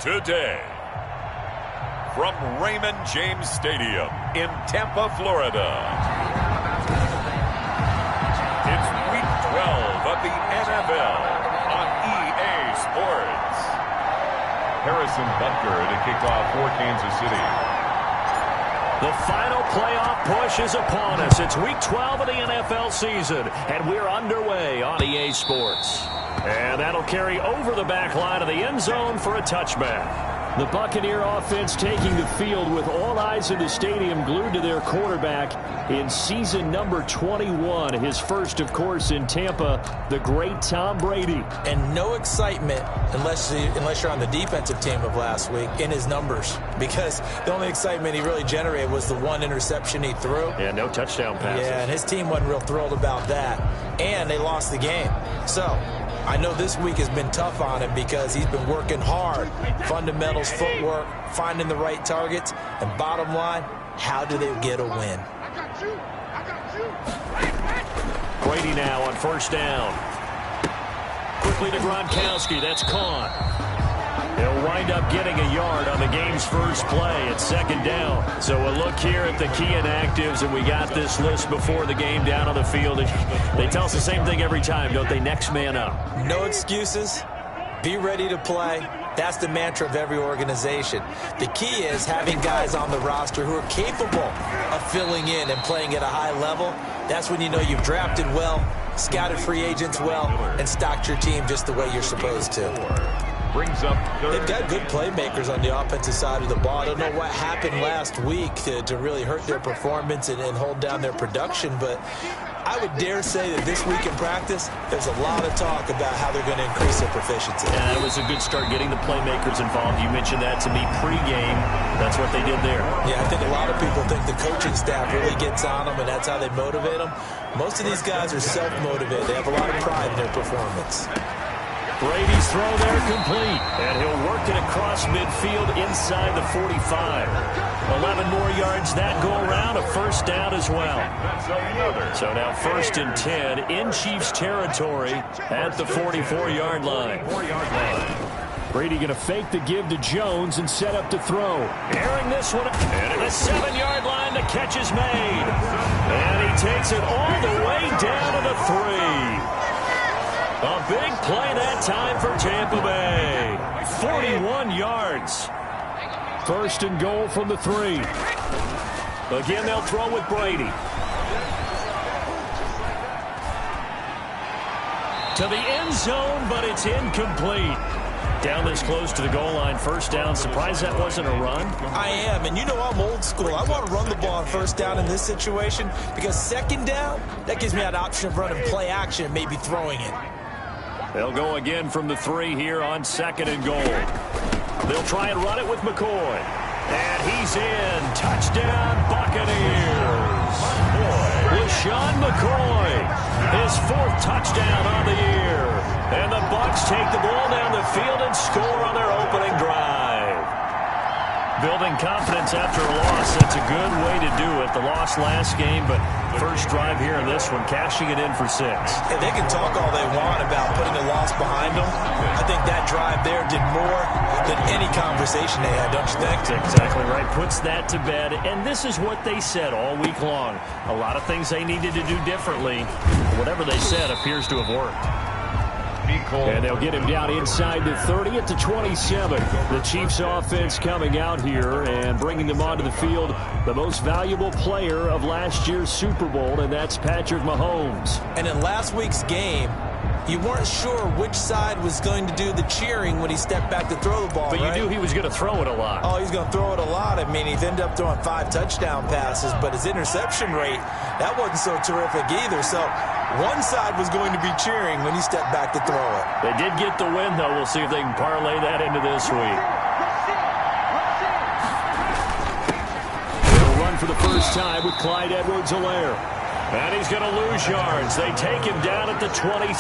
Today, from Raymond James Stadium in Tampa, Florida, it's Week 12 of the NFL on EA Sports. Harrison Butker to kick off for Kansas City. The final playoff push is upon us. It's Week 12 of the NFL season, and we're underway on EA Sports. And that'll carry over the back line of the end zone for a touchback. The Buccaneer offense taking the field with all eyes in the stadium glued to their quarterback in season number 21. His first, of course, in Tampa, the great Tom Brady. And no excitement unless you're on the defensive team of last week in his numbers, because the only excitement he really generated was the one interception he threw. Yeah, no touchdown passes. Yeah, and his team wasn't real thrilled about that. And they lost the game. So I know this week has been tough on him because he's been working hard. Fundamentals, footwork, finding the right targets, and bottom line, how do they get a win? Brady now on first down. Quickly to Gronkowski. That's caught. He'll wind up getting a yard on the game's first play. It's second down. So a look here at the key inactives, and we got this list before the game down on the field. They tell us the same thing every time, don't they? Next man up. No excuses. Be ready to play. That's the mantra of every organization. The key is having guys on the roster who are capable of filling in and playing at a high level. That's when you know you've drafted well, scouted free agents well, and stocked your team just the way you're supposed to. Brings up they've got good playmakers on the offensive side of the ball. I don't know what happened last week to really hurt their performance and hold down their production, but I would dare say that this week in practice, there's a lot of talk about how they're going to increase their proficiency. Yeah, that was a good start getting the playmakers involved. You mentioned that to me pregame. That's what they did there. Yeah, I think a lot of people think the coaching staff really gets on them, and that's how they motivate them. Most of these guys are self-motivated. They have a lot of pride in their performance. Brady's throw there complete, and he'll work it across midfield inside the 45. 11 more yards that go around, a first down as well. So now first and 10 in Chiefs territory at the 44-yard line. Brady going to fake the give to Jones and set up to throw. Airing this one, and at the 7-yard line, the catch is made. And he takes it all the way down to the 3. A big play that time for Tampa Bay. 41 yards. First and goal from the 3. Again, they'll throw with Brady. To the end zone, but it's incomplete. Down this close to the goal line, first down. Surprised that wasn't a run? I am, and you know I'm old school. I want to run the ball on first down in this situation because second down, that gives me that option of running play action and maybe throwing it. They'll go again from the 3 here on second and goal. They'll try and run it with McCoy. And he's in. Touchdown, Buccaneers. LaShawn McCoy, his 4th touchdown on the year. And the Bucs take the ball down the field and score on their opening drive. Building confidence after a loss, that's a good way to do it. The loss last game, but first drive here in this one, cashing it in for 6. Yeah, they can talk all they want about putting a loss behind them. I think that drive there did more than any conversation they had, don't you think? That's exactly right. Puts that to bed. And this is what they said all week long. A lot of things they needed to do differently. Whatever they said appears to have worked. And they'll get him down inside the 30 at the 27. The Chiefs offense coming out here and bringing them onto the field. The most valuable player of last year's Super Bowl, and that's Patrick Mahomes. And in last week's game, you weren't sure which side was going to do the cheering when he stepped back to throw the ball, But right? you knew he was going to throw it a lot. Oh, he's going to throw it a lot. I mean, he's ended up throwing 5 touchdown passes, but his interception rate, that wasn't so terrific either. So one side was going to be cheering when he stepped back to throw it. They did get the win, though. We'll see if they can parlay that into this week. They'll run for the first time with Clyde Edwards-Helaire. And he's going to lose yards. They take him down at the 26.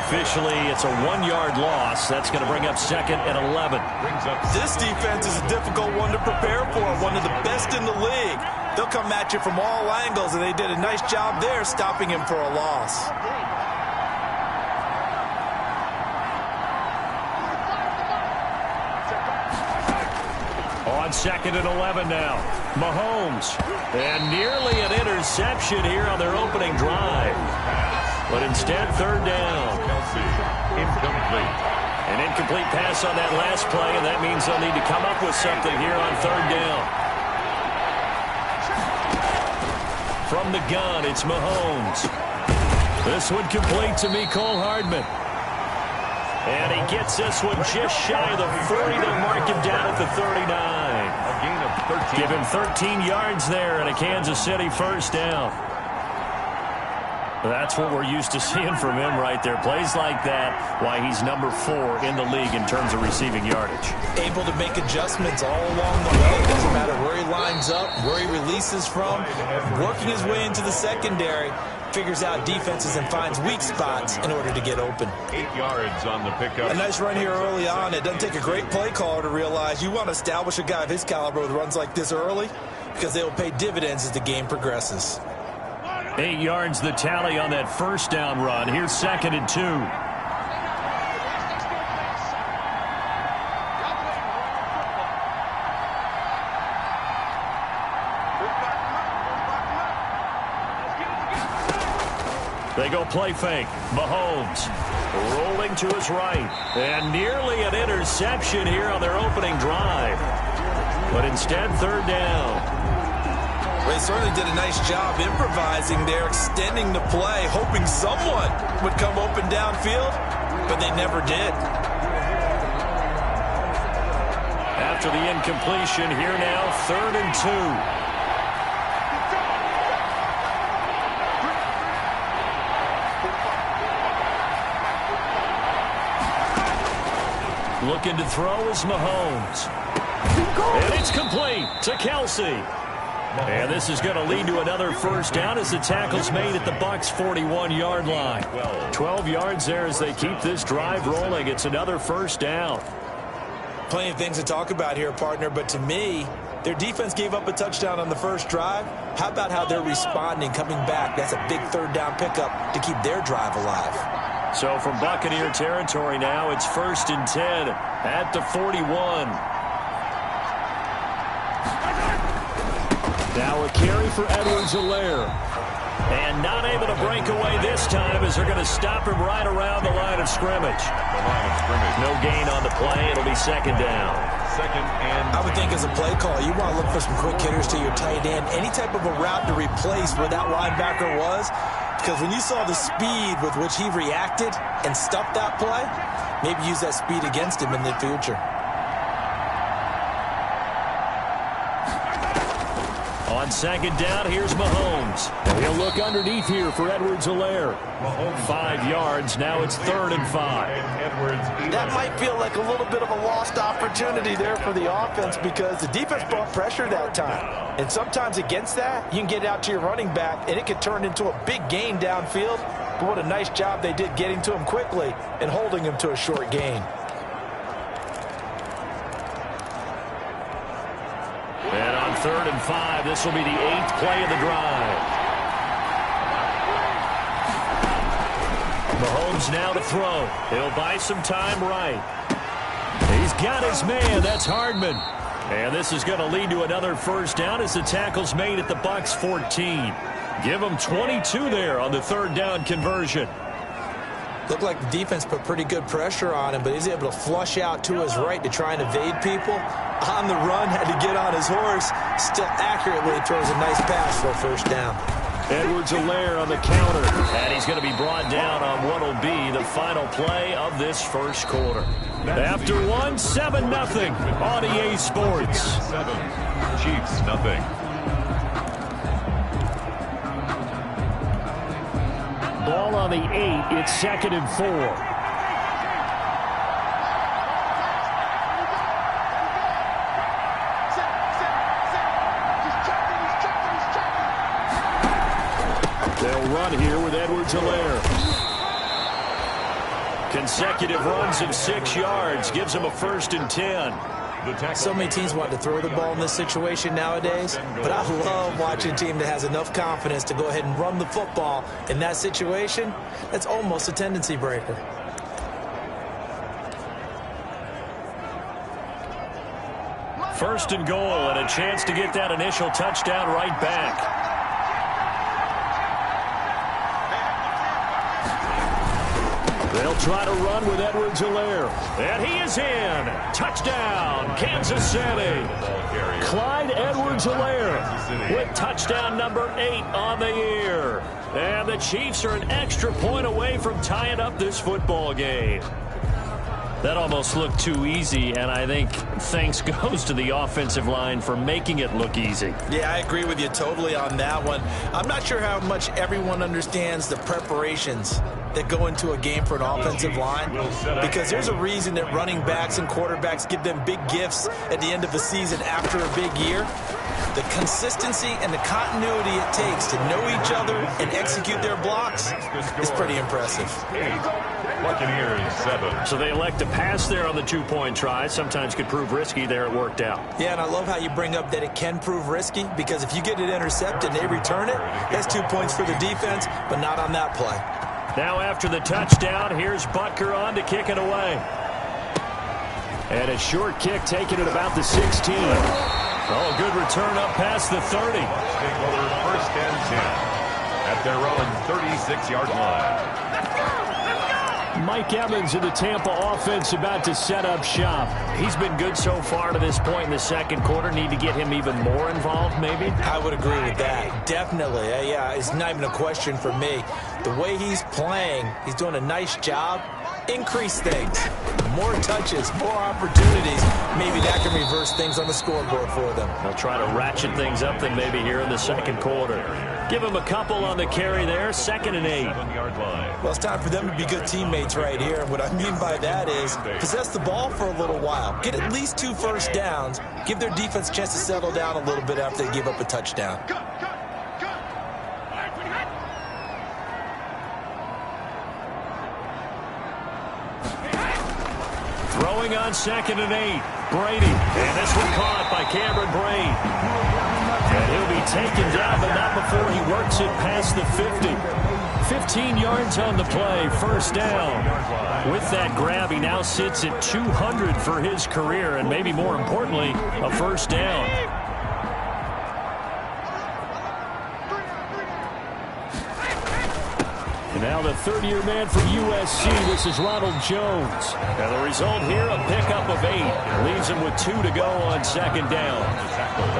Officially, it's a 1-yard loss. That's going to bring up second and 11. This defense is a difficult one to prepare for, one of the best in the league. They'll come at you from all angles, and they did a nice job there stopping him for a loss. On 2nd and 11 now. Mahomes. And nearly an interception here on their opening drive. But instead, 3rd down. Incomplete. An incomplete pass on that last play, and that means they'll need to come up with something here on 3rd down. From the gun, it's Mahomes. This one complete to Mecole Hardman. And he gets this one just shy of the 40. They'll mark him down at the 39. A gain of 13. Give him 13 yards there and a Kansas City 1st down. That's what we're used to seeing from him right there. Plays like that, why he's number 4 in the league in terms of receiving yardage. Able to make adjustments all along the way. Doesn't matter where he lines up, where he releases from. Working his way into the secondary. Figures out defenses and finds weak spots in order to get open. 8 yards on the pickup. A nice run here early on. It doesn't take a great play caller to realize you want to establish a guy of his caliber with runs like this early because they will pay dividends as the game progresses. 8 yards the tally on that 1st down run. Here's 2nd and 2. They go play fake. Mahomes rolling to his right. And nearly an interception here on their opening drive. But instead, 3rd down. They certainly did a nice job improvising there, extending the play, hoping someone would come open downfield, but they never did. After the incompletion, here now, 3rd and 2. Looking to throw is Mahomes. And it's complete to Kelsey. And this is going to lead to another 1st down as the tackle's made at the Bucs' 41-yard line. 12 yards there as they keep this drive rolling. It's another 1st down. Plenty of things to talk about here, partner, but to me, their defense gave up a touchdown on the 1st drive. How about how they're responding, coming back? That's a big 3rd down pickup to keep their drive alive. So from Buccaneer territory now, it's 1st and 10 at the 41. Now a carry for Edwards-Helaire. And not able to break away this time as they're going to stop him right around the line of scrimmage. No gain on the play. It'll be 2nd down. 2nd and... I would think as a play call, you want to look for some quick hitters to your tight end. Any type of a route to replace where that linebacker was. Because when you saw the speed with which he reacted and stuffed that play, maybe use that speed against him in the future. On 2nd down, here's Mahomes. He'll look underneath here for Edwards-Helaire. 5 yards. Now it's 3rd and 5. That might feel like a little bit of a lost opportunity there for the offense because the defense brought pressure that time. And sometimes against that, you can get out to your running back, and it could turn into a big gain downfield. But what a nice job they did getting to him quickly and holding him to a short gain. And on 3rd and 5, this will be the 8th play of the drive. Mahomes now to throw. He'll buy some time right. He's got his man. That's Hardman. And this is going to lead to another 1st down as the tackle's made at the Bucs' 14. Give them 22 there on the 3rd down conversion. Looked like the defense put pretty good pressure on him, but he's able to flush out to his right to try and evade people. On the run, had to get on his horse. Still accurately throws a nice pass for a 1st down. Edwards-Helaire on the counter. And he's going to be brought down on what will be the final play of this 1st quarter. After 7-0 on EA Sports. 7, Chiefs nothing. Ball on the 8. It's 2nd and 4. They'll run here with Edwards-Helaire. Consecutive runs of 6 yards gives him a 1st and 10. So many teams want to throw the ball in this situation nowadays, but I love watching a team that has enough confidence to go ahead and run the football in that situation. That's almost a tendency breaker. First and goal, and a chance to get that initial touchdown right back. They'll try to run with Edwards-Helaire. And he is in. Touchdown, Kansas City. Clyde Edwards-Helaire with touchdown number 8 on the year. And the Chiefs are an extra point away from tying up this football game. That almost looked too easy, and I think thanks goes to the offensive line for making it look easy. Yeah, I agree with you totally on that one. I'm not sure how much everyone understands the preparations that go into a game for an offensive line, because there's a reason that running backs and quarterbacks give them big gifts at the end of the season after a big year. The consistency and the continuity it takes to know each other and execute their blocks is pretty impressive. Buccaneers 7. So they elect to pass there on the 2-point try. Sometimes could prove risky. There it worked out. Yeah, and I love how you bring up that it can prove risky, because if you get it intercepted and they return it, that's 2 points for the defense, but not on that play. Now after the touchdown, here's Butker on to kick it away. And a short kick taken at about the 16. Oh, good return up past the 30. Steamroller first and 10 at their own 36-yard line. Mike Evans of the Tampa offense about to set up shop. He's been good so far to this point in the second quarter. Need to get him even more involved, maybe? I would agree with that. Definitely. Yeah, it's not even a question for me. The way he's playing, he's doing a nice job. Increase things. More touches, more opportunities. Maybe that can reverse things on the scoreboard for them. They'll try to ratchet things up then maybe here in the second quarter. Give him a couple on the carry there. 2nd and 8. Well, it's time for them to be good teammates right here. And what I mean by that is possess the ball for a little while. Get at least 2 first downs. Give their defense a chance to settle down a little bit after they give up a touchdown. Throwing on 2nd and 8. Brady. And this one caught by Cameron Brate. And he'll be taken down, but not before he works it past the 50. 15 yards on the play. First down. With that grab, he now sits at 200 for his career, and maybe more importantly, a first down. And now the third-year man for USC, this is Ronald Jones. And the result here, a pickup of 8. Leaves him with 2 to go on 2nd down.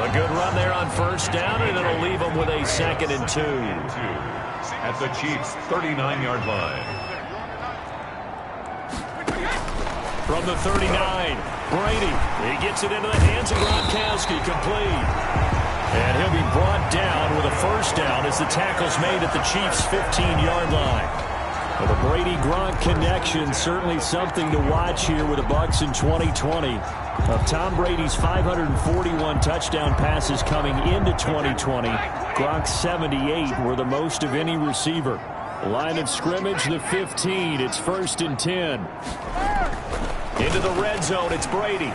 A good run there on first down, and it'll leave him with a 2nd and 2. At the Chiefs' 39-yard line. From the 39, Brady. He gets it into the hands of Gronkowski, complete. And he'll be brought down with a first down as the tackle's made at the Chiefs' 15-yard line. Well, the Brady-Gronk connection, certainly something to watch here with the Bucs in 2020. Of Tom Brady's 541 touchdown passes coming into 2020, Gronk's 78 were the most of any receiver. Line of scrimmage, the 15. It's 1st and 10. Into the red zone, it's Brady.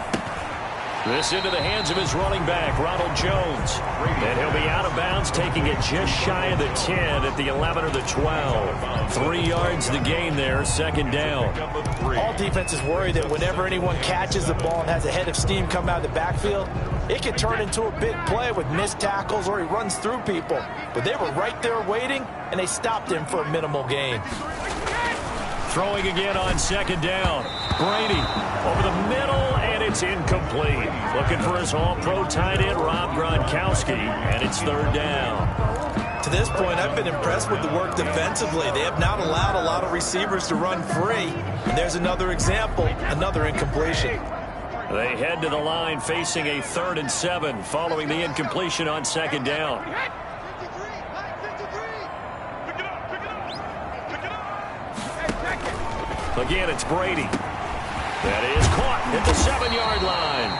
This into the hands of his running back, Ronald Jones. And he'll be out of bounds, taking it just shy of the 10 at the 11 or the 12. 3 yards the gain there, 2nd down. All defenses worry that whenever anyone catches the ball and has a head of steam come out of the backfield, it can turn into a big play with missed tackles or he runs through people. But they were right there waiting, and they stopped him for a minimal gain. Throwing again on 2nd down. Brady over the middle, and it's incomplete. Looking for his all-pro tight end, Rob Gronkowski, and it's 3rd down. To this point, I've been impressed with the work defensively. They have not allowed a lot of receivers to run free. And there's another example, another incompletion. They head to the line facing a 3rd and 7 following the incompletion on 2nd down. Again, it's Brady. That is caught at the 7-yard line.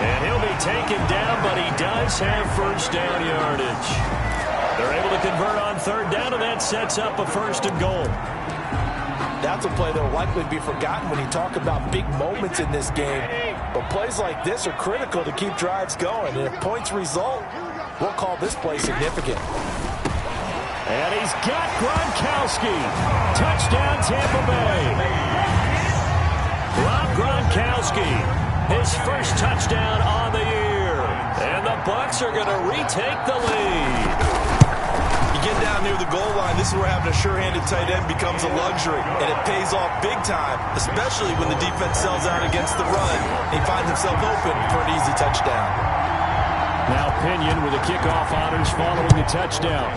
And he'll be taken down, but he does have first down yardage. They're able to convert on 3rd down, and that sets up a 1st and goal. That's a play that will likely be forgotten when you talk about big moments in this game. But plays like this are critical to keep drives going. And if points result, we'll call this play significant. And he's got Gronkowski. Touchdown, Tampa Bay. Rob Gronkowski his first touchdown on the year. And the Bucs are going to retake the lead. You get down near the goal line, this is where having a sure-handed tight end becomes a luxury, and it pays off big time, especially when the defense sells out against the run, and he finds himself open for an easy touchdown. Now Pinion with the kickoff honors following the touchdown.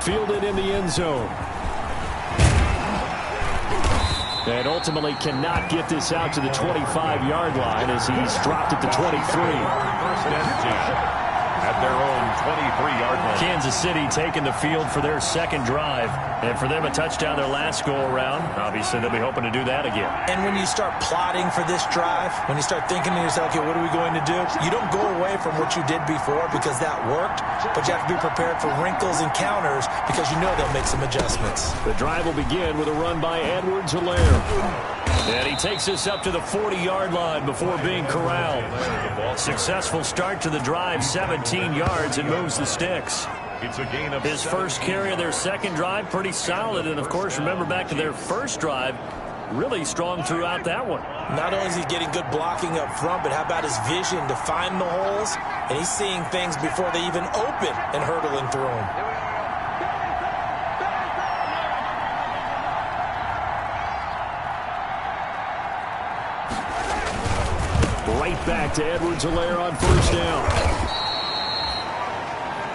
Fielded in the end zone. And ultimately cannot get this out to the 25-yard line as he's dropped at the 23. First and 10. At their own 23-yard line. Kansas City taking the field for their second drive. And for them, a touchdown their last go-around. Obviously, they'll be hoping to do that again. And when you start plotting for this drive, when you start thinking to yourself, okay, what are we going to do? You don't go away from what you did before because that worked, but you have to be prepared for wrinkles and counters because you know they'll make some adjustments. The drive will begin with a run by Edwards-Helaire. And he takes us up to the 40-yard line before being corralled. Successful start to the drive, 17 yards, and moves the sticks. It's a gain of his first carry of their second drive, pretty solid. And, of course, remember back to their first drive, really strong throughout that one. Not only is he getting good blocking up front, but how about his vision to find the holes? And he's seeing things before they even open and hurdling through them. Right back to Edwards-Helaire on first down.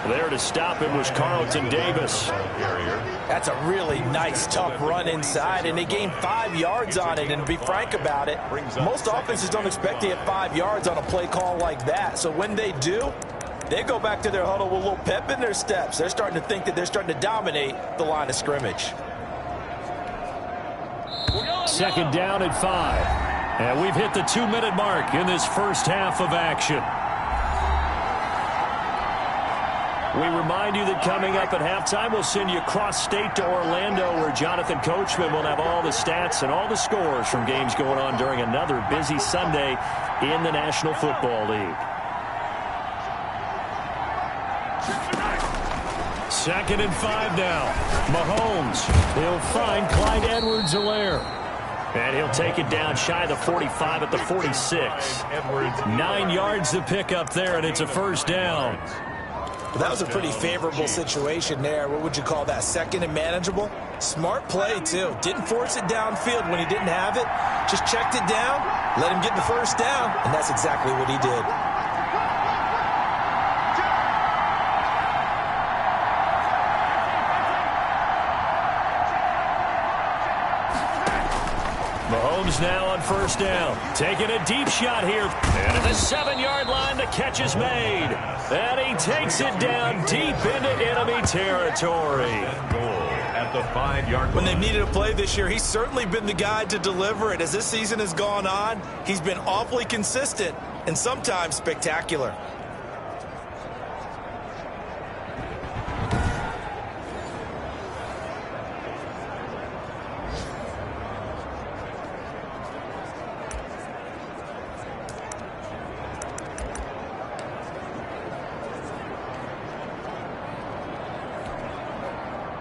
There to stop him was Carlton Davis. That's a really nice, tough run inside, and they gained 5 yards on it. And to be frank about it, most offenses don't expect to get 5 yards on a play call like that. So when they do, they go back to their huddle with a little pep in their steps. They're starting to think that they're starting to dominate the line of scrimmage. Second down at 5. And we've hit the 2-minute mark in this first half of action. We remind you that coming up at halftime, we'll send you cross-state to Orlando, where Jonathan Coachman will have all the stats and all the scores from games going on during another busy Sunday in the National Football League. Second and 5 now. Mahomes. He'll find Clyde Edwards-Helaire. And he'll take it down shy of the 45 at the 46. 9 yards to pick up there, and it's a first down. Well, that was a pretty favorable situation there. What would you call that? Second and manageable? Smart play, too. Didn't force it downfield when he didn't have it. Just checked it down, let him get the first down, and that's exactly what he did. Mahomes now on first down. Taking a deep shot here. And at the 7-yard line, the catch is made. And he takes it down deep into enemy territory. At the 5-yard line. When they've needed a play this year, he's certainly been the guy to deliver it. As this season has gone on, he's been awfully consistent and sometimes spectacular.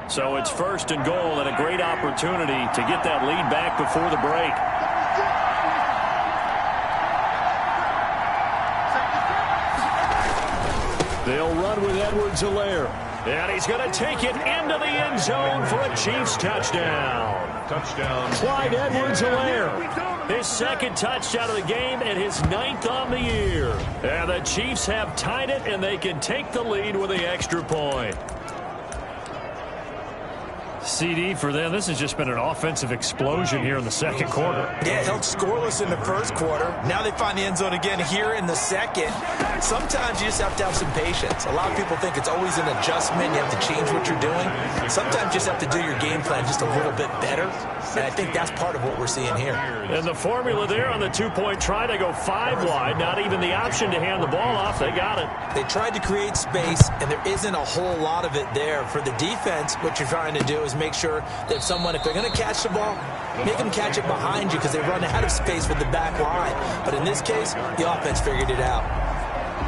So it's first and goal and a great opportunity to get that lead back before the break. They'll run with Edwards-Helaire. And he's going to take it into the end zone for a Chiefs touchdown. Touchdown. Clyde Edwards-Helaire. His second touchdown of the game and his 9th on the year. And the Chiefs have tied it, and they can take the lead with the extra point. CD for them. This has just been an offensive explosion here in the second quarter. Yeah, held scoreless in the first quarter. Now they find the end zone again here in the second. Sometimes you just have to have some patience. A lot of people think it's always an adjustment. You have to change what you're doing. Sometimes you just have to do your game plan just a little bit better. And I think that's part of what we're seeing here. And the formula there on the two-point try to go 5 wide. Not even the option to hand the ball off. They got it. They tried to create space, and there isn't a whole lot of it there. For the defense, what you're trying to do is make sure that if they're going to catch the ball, make them catch it behind you because they run out of space with the back line. But in this case, the offense figured it out.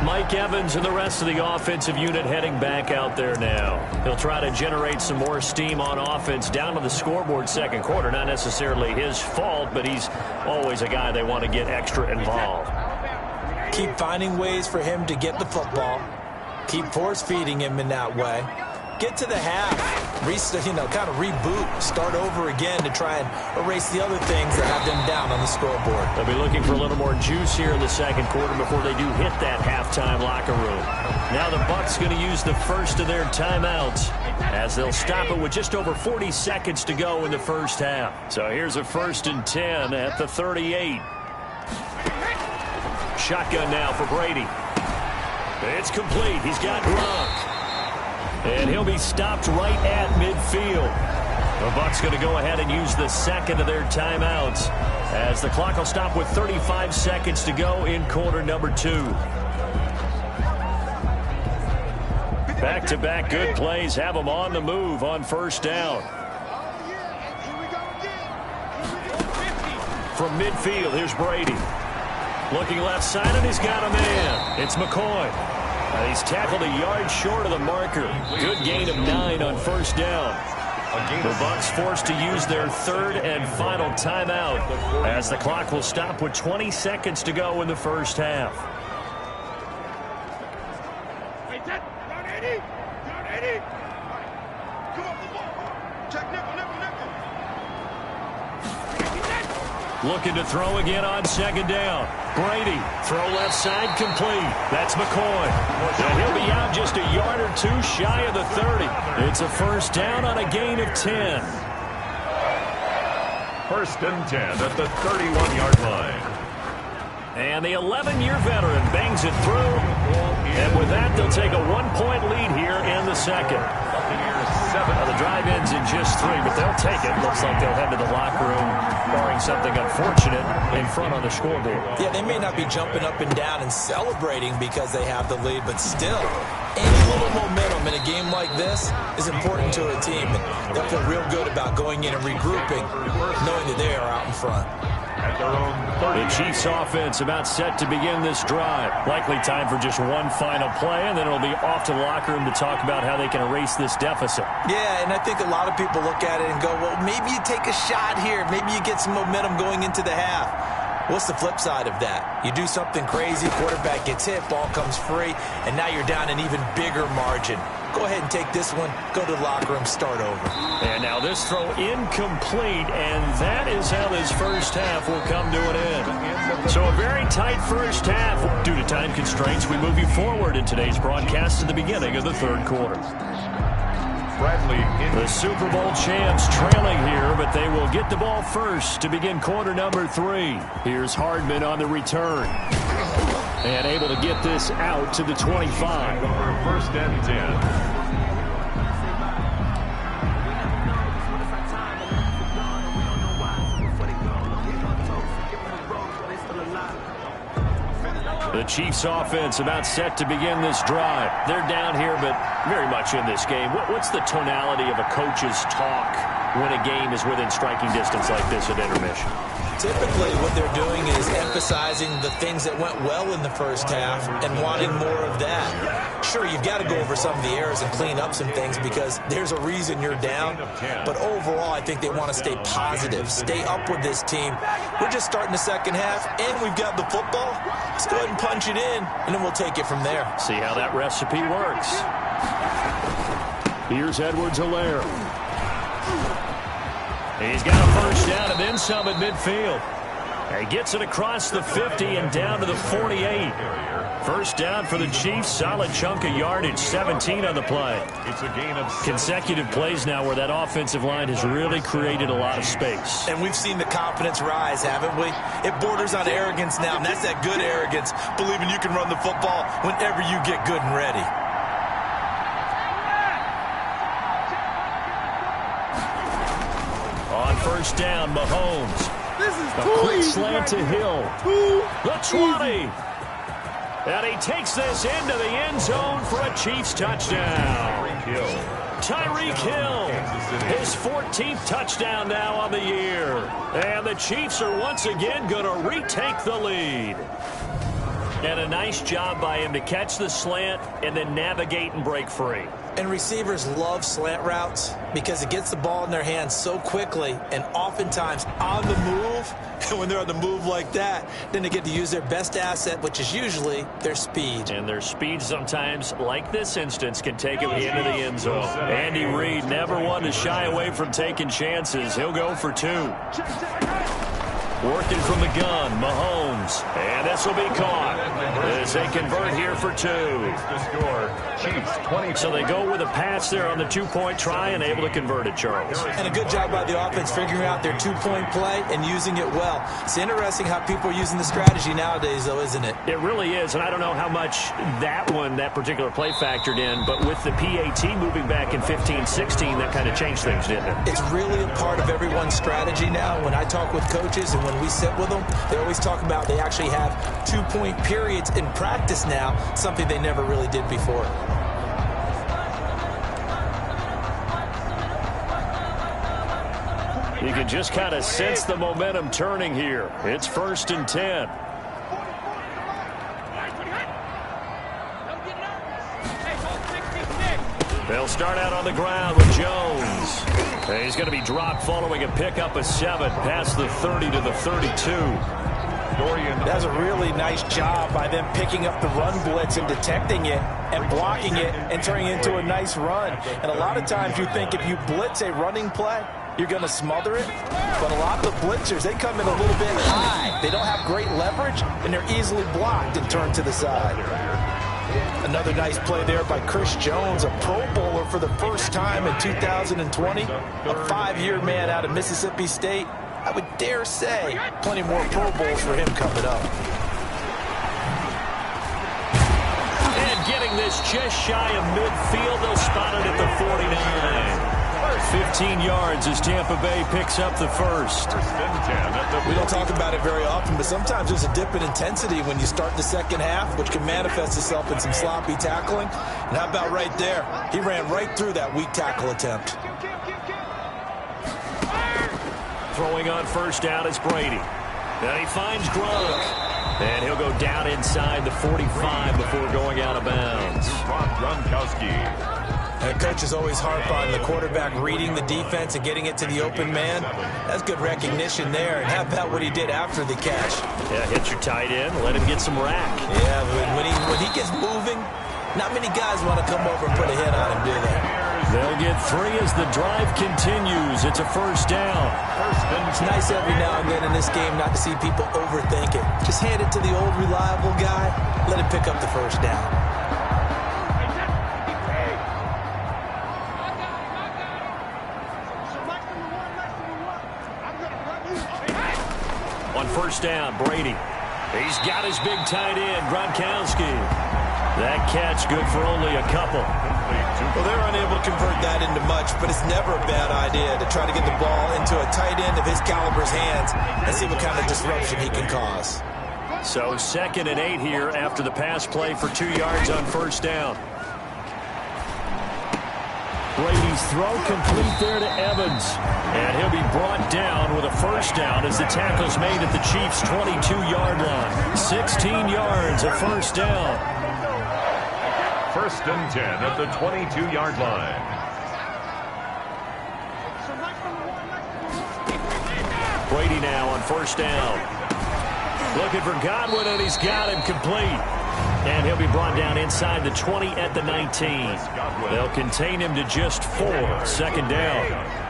Mike Evans and the rest of the offensive unit heading back out there now. He'll try to generate some more steam on offense down to the scoreboard second quarter. Not necessarily his fault, but he's always a guy they want to get extra involved. Keep finding ways for him to get the football. Keep force-feeding him in that way. Get to the half, kind of reboot, start over again to try and erase the other things that have them down on the scoreboard. They'll be looking for a little more juice here in the second quarter before they do hit that halftime locker room. Now the Bucs going to use the first of their timeouts as they'll stop it with just over 40 seconds to go in the first half. So here's a 1st and 10 at the 38. Shotgun now for Brady. It's complete. He's got Gronk. And he'll be stopped right at midfield. The Bucs going to go ahead and use the second of their timeouts as the clock will stop with 35 seconds to go in quarter number 2. Back-to-back good plays have them on the move on first down. From midfield, here's Brady. Looking left side, and he's got a man. It's McCoy. He's tackled a yard short of the marker. Good gain of 9 on first down. The Bucs forced to use their third and final timeout as the clock will stop with 20 seconds to go in the first half. Looking to throw again on second down. Brady, throw left side, complete. That's McCoy. And he'll be out just a yard or two shy of the 30. It's a first down on a gain of 10. 1st and 10 at the 31-yard line. And the 11-year veteran bangs it through. And with that, they'll take a 1-point lead here in the second. Now the drive ends in just 3, but they'll take it. Looks like they'll head to the locker room, barring something unfortunate, in front on the scoreboard. Yeah, they may not be jumping up and down and celebrating because they have the lead, but still, any little momentum in a game like this is important to a team. And they'll feel real good about going in and regrouping, knowing that they are out in front. The Chiefs offense about set to begin this drive. Likely time for just one final play, and then it'll be off to the locker room to talk about how they can erase this deficit. Yeah, and I think a lot of people look at it and go, well, maybe you take a shot here. Maybe you get some momentum going into the half. What's the flip side of that? You do something crazy, quarterback gets hit, ball comes free, and now you're down an even bigger margin. Go ahead and take this one, go to the locker room, start over. And now this throw incomplete, and that is how this first half will come to an end. So a very tight first half. Due to time constraints, we move you forward in today's broadcast to the beginning of the third quarter. The Super Bowl champs trailing here, but they will get the ball first to begin quarter number 3. Here's Hardman on the return. And able to get this out to the 25. 1st and 10. The Chiefs offense about set to begin this drive. They're down here, but very much in this game. What's the tonality of a coach's talk when a game is within striking distance like this at intermission? Typically, what they're doing is emphasizing the things that went well in the first half and wanting more of that. Sure, you've got to go over some of the errors and clean up some things because there's a reason you're down. But overall, I think they want to stay positive, stay up with this team. We're just starting the second half, and we've got the football. Let's go ahead and punch it in, and then we'll take it from there. See how that recipe works. Here's Edwards-Helaire. He's got a first down and then some at midfield. He gets it across the 50 and down to the 48. First down for the Chiefs. Solid chunk of yardage, 17 on the play. It's a gain of consecutive plays now where that offensive line has really created a lot of space. And we've seen the confidence rise, haven't we? It borders on arrogance now, and that's that good arrogance, believing you can run the football whenever you get good and ready. First down, Mahomes. A quick slant to Hill. The 20. And he takes this into the end zone for a Chiefs touchdown. Tyreek Hill, his 14th touchdown now on the year. And the Chiefs are once again going to retake the lead. And a nice job by him to catch the slant and then navigate and break free. And receivers love slant routes because it gets the ball in their hands so quickly and oftentimes on the move. And when they're on the move like that, then they get to use their best asset, which is usually their speed. And their speed sometimes, like this instance, can take him into the end zone. Andy Reid never one to shy away from taking chances. He'll go for 2. Working from the gun, Mahomes. And this will be caught as they convert here for 2. So they go with a pass there on the 2-point try and able to convert it, Charles. And a good job by the offense figuring out their 2-point play and using it well. It's interesting how people are using the strategy nowadays, though, isn't it? It really is, and I don't know how much that particular play factored in, but with the PAT moving back in 15-16, that kind of changed things, didn't it? It's really a part of everyone's strategy now. When I talk with coaches and when we sit with them, they always talk about they actually have 2-point periods in practice now, something they never really did before. You can just kind of sense the momentum turning here. It's 1st and 10. They'll start out on the ground with Jones. And he's going to be dropped following a pickup of 7 past the 30 to the 32. That's a really nice job by them picking up the run blitz and detecting it and blocking it and turning it into a nice run. And a lot of times you think if you blitz a running play, you're going to smother it. But a lot of the blitzers, they come in a little bit high. They don't have great leverage, and they're easily blocked and turned to the side. Another nice play there by Chris Jones, a Pro Bowler for the first time in 2020. A 5-year man out of Mississippi State. I would dare say plenty more Pro Bowls for him coming up. And getting this just shy of midfield, they'll spot it at the 49. 15 yards as Tampa Bay picks up the first. We don't talk about it very often, but sometimes there's a dip in intensity when you start the second half, which can manifest itself in some sloppy tackling. And how about right there? He ran right through that weak tackle attempt. Throwing on first down is Brady. And he finds Gronk. And he'll go down inside the 45 before going out of bounds. And coaches always harp on the quarterback reading the defense and getting it to the open man. That's good recognition there. And how about what he did after the catch? Yeah, hit your tight end, let him get some rack. Yeah, but when he gets moving, not many guys want to come over and put a hit on him, do they? They'll get 3 as the drive continues. It's a first down. It's nice every now and then in this game not to see people overthink it. Just hand it to the old reliable guy. Let him pick up the first down. On first down, Brady. He's got his big tight end, Gronkowski. That catch good for only a couple. Well, they're unable to convert that into much, but it's never a bad idea to try to get the ball into a tight end of his caliber's hands and see what kind of disruption he can cause. So 2nd and 8 here after the pass play for 2 yards on first down. Brady's throw complete there to Evans. And he'll be brought down with a first down as the tackle's made at the Chiefs' 22-yard line. 16 yards, a first down. 1st and 10 at the 22-yard line. Brady now on first down. Looking for Godwin, and he's got him complete. And he'll be brought down inside the 20 at the 19. They'll contain him to just 4. 2nd down.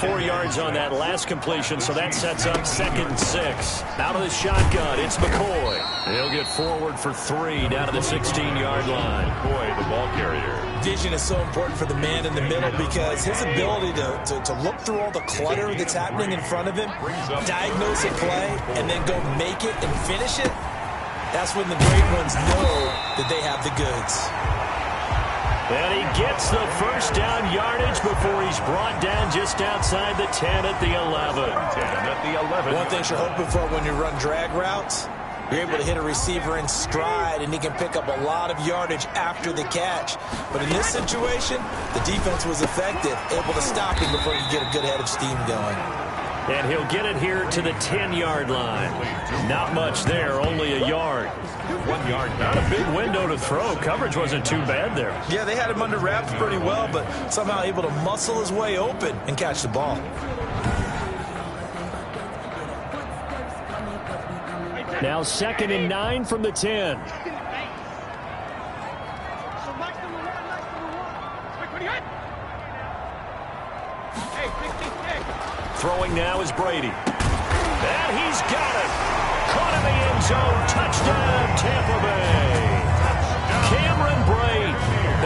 4 yards on that last completion, so that sets up 2nd and 6. Out of the shotgun, it's McCoy. He'll get forward for 3 down to the 16-yard line. McCoy, the ball carrier. Vision is so important for the man in the middle because his ability to look through all the clutter that's happening in front of him, diagnose a play, and then go make it and finish it, that's when the great ones know that they have the goods. And he gets the first down yardage before he's brought down just outside the 10 at the 11. 10 at the 11. One thing you're hoping for when you run drag routes, you're able to hit a receiver in stride, and he can pick up a lot of yardage after the catch. But in this situation, the defense was effective, able to stop him before he could get a good head of steam going. And he'll get it here to the 10-yard line. Not much there, only a yard. 1 yard. Not a big window to throw. Coverage wasn't too bad there. Yeah, they had him under wraps pretty well, but somehow able to muscle his way open and catch the ball. Now 2nd and 9 from the 10. Throwing now is Brady. And he's got it. Caught in the end zone. Touchdown, Tampa Bay. Cameron Brate,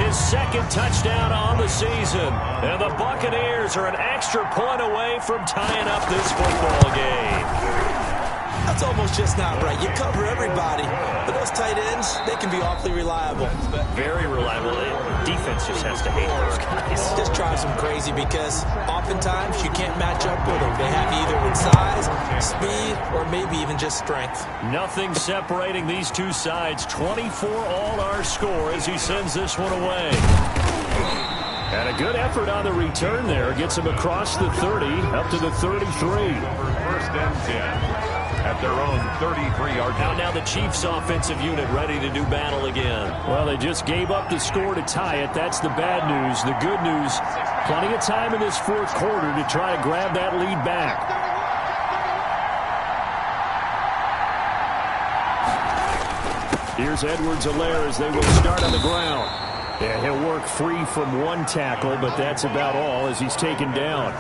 his 2nd touchdown on the season. And the Buccaneers are an extra point away from tying up this football game. That's almost just not right. You cover everybody, but those tight ends, they can be awfully reliable. Very reliable. Defense just has to hate those guys. This drives them crazy because oftentimes you can't match up with them. They have either with size, speed, or maybe even just strength. Nothing separating these two sides. 24 all our score as he sends this one away. And a good effort on the return there. Gets him across the 30, up to the 33. 1st and 10. At their own 33-yard line. Now the Chiefs offensive unit ready to do battle again. Well, they just gave up the score to tie it. That's the bad news. The good news, plenty of time in this 4th quarter to try to grab that lead back. Here's Edwards-Helaire as they will start on the ground. Yeah, he'll work free from 1 tackle, but that's about all as he's taken down.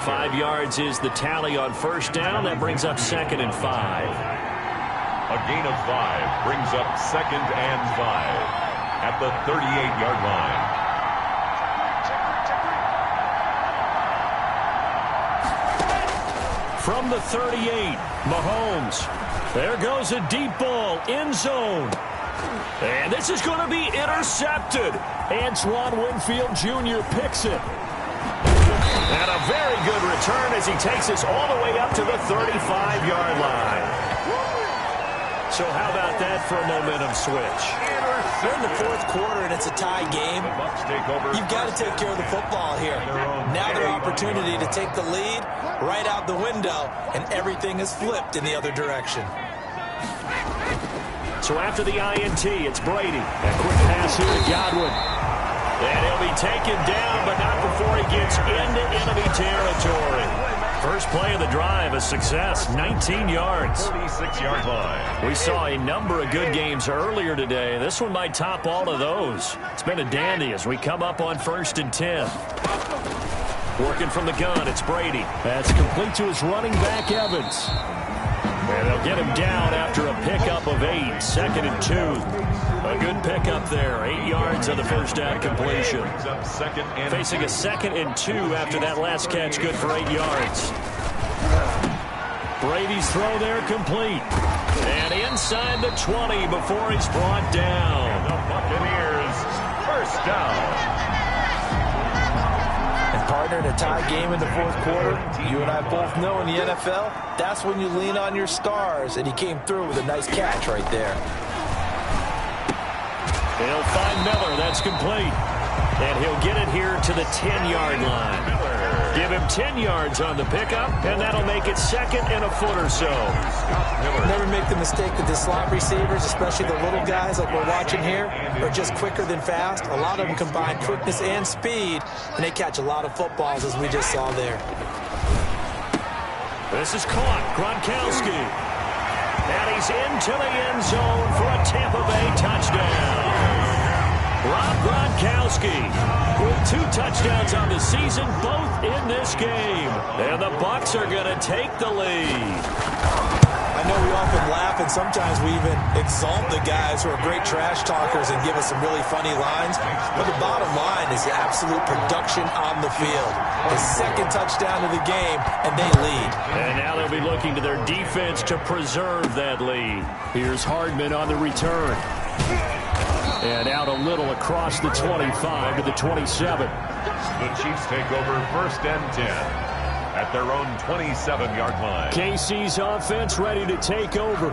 5 yards is the tally on 1st down. That brings up 2nd and 5. A gain of 5 brings up 2nd and 5 at the 38-yard line. From the 38, Mahomes. There goes a deep ball, end zone. And this is going to be intercepted. Antoine Winfield Jr. picks it. And a very good return as he takes us all the way up to the 35-yard line. So how about that for a momentum switch? We're in the 4th quarter and it's a tie game. You've got to take care of the football here. Now their opportunity to take the lead right out the window, and everything is flipped in the other direction. So after the INT, it's Brady. A quick pass here to Godwin. And he'll be taken down, but not before he gets into enemy territory. First play of the drive, a success, 19 yards. 36-yard line. We saw a number of good games earlier today. This one might top all of those. It's been a dandy as we come up on 1st and 10. Working from the gun, it's Brady. That's complete to his running back, Evans. And they'll get him down after a pickup of 8, 2nd and 2. A good pickup there, 8 yards on the 1st down completion. Facing a 2nd and 2 after that last catch, good for 8 yards. Brady's throw there complete. And inside the 20 before he's brought down. The Buccaneers, 1st down. Partner, in a tie game in the 4th quarter, you and I both know in the NFL, that's when you lean on your stars, and he came through with a nice catch right there. He'll find Miller. That's complete. And he'll get it here to the 10-yard line. Give him 10 yards on the pickup, and that'll make it 2nd and a foot or so. Never make the mistake that the slot receivers, especially the little guys like we're watching here, are just quicker than fast. A lot of them combine quickness and speed, and they catch a lot of footballs, as we just saw there. This is caught. Gronkowski. And he's into the end zone for a Tampa Bay touchdown. Rob Gronkowski with 2 touchdowns on the season, both in this game. And the Bucs are going to take the lead. I know we often laugh, and sometimes we even exalt the guys who are great trash talkers and give us some really funny lines. But the bottom line is the absolute production on the field. The 2nd touchdown of the game, and they lead. And now they'll be looking to their defense to preserve that lead. Here's Hardman on the return. And out a little across the 25 to the 27. The Chiefs take over 1st and 10 at their own 27-yard line. KC's offense ready to take over.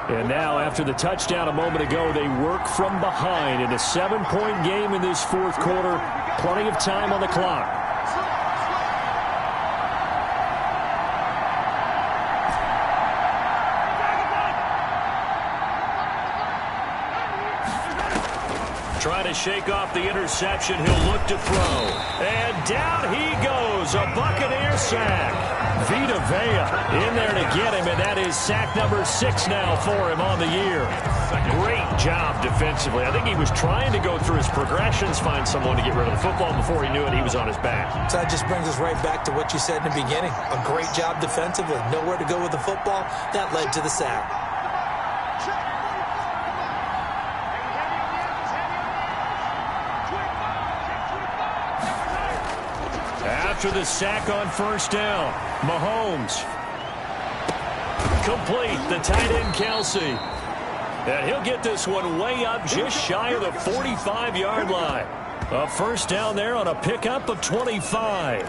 And now after the touchdown a moment ago, they work from behind in a 7-point game in this 4th quarter. Plenty of time on the clock. Trying to shake off the interception. He'll look to throw. And down he goes. A Buccaneer sack. Vita Vea in there to get him, and that is sack number 6 now for him on the year. Great job defensively. I think he was trying to go through his progressions, find someone to get rid of the football. Before he knew it, he was on his back. So that just brings us right back to what you said in the beginning. A great job defensively. Nowhere to go with the football. That led to the sack. After the sack on first down, Mahomes. Complete, the tight end Kelsey. And he'll get this one way up just shy of the 45-yard line. A first down there on a pickup of 25.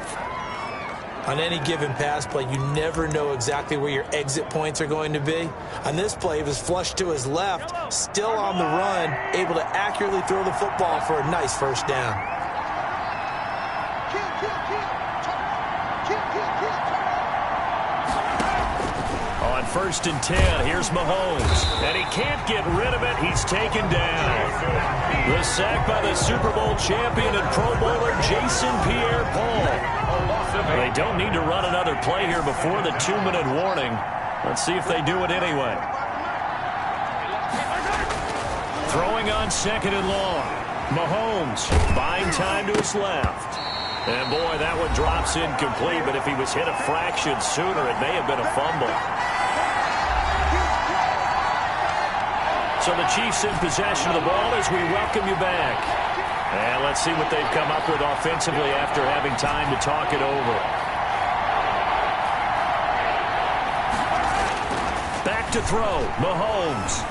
On any given pass play, you never know exactly where your exit points are going to be. On this play, he was flushed to his left, still on the run, able to accurately throw the football for a nice first down. On 1st and 10, here's Mahomes. And he can't get rid of it. He's taken down. The sack by the Super Bowl champion and Pro Bowler Jason Pierre-Paul. They don't need to run another play here before the 2-minute warning. Let's see if they do it anyway. Throwing on 2nd and long. Mahomes buying time to his left. And boy, that one drops incomplete, but if he was hit a fraction sooner, it may have been a fumble. So the Chiefs in possession of the ball as we welcome you back. And let's see what they've come up with offensively after having time to talk it over. Back to throw, Mahomes.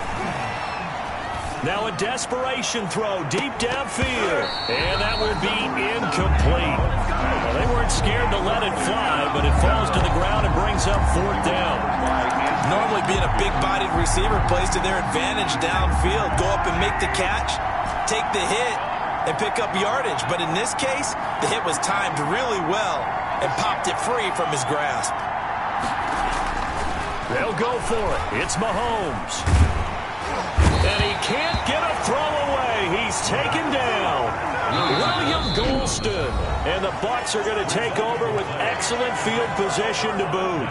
Now a desperation throw deep downfield. And that will be incomplete. Well, they weren't scared to let it fly, but it falls to the ground and brings up 4th down. Normally being a big-bodied receiver plays to their advantage downfield. Go up and make the catch, take the hit, and pick up yardage. But in this case, the hit was timed really well and popped it free from his grasp. They'll go for it. It's Mahomes. And he can't get a throw away. He's taken down. William Golston. And the Bucs are going to take over with excellent field position to boot.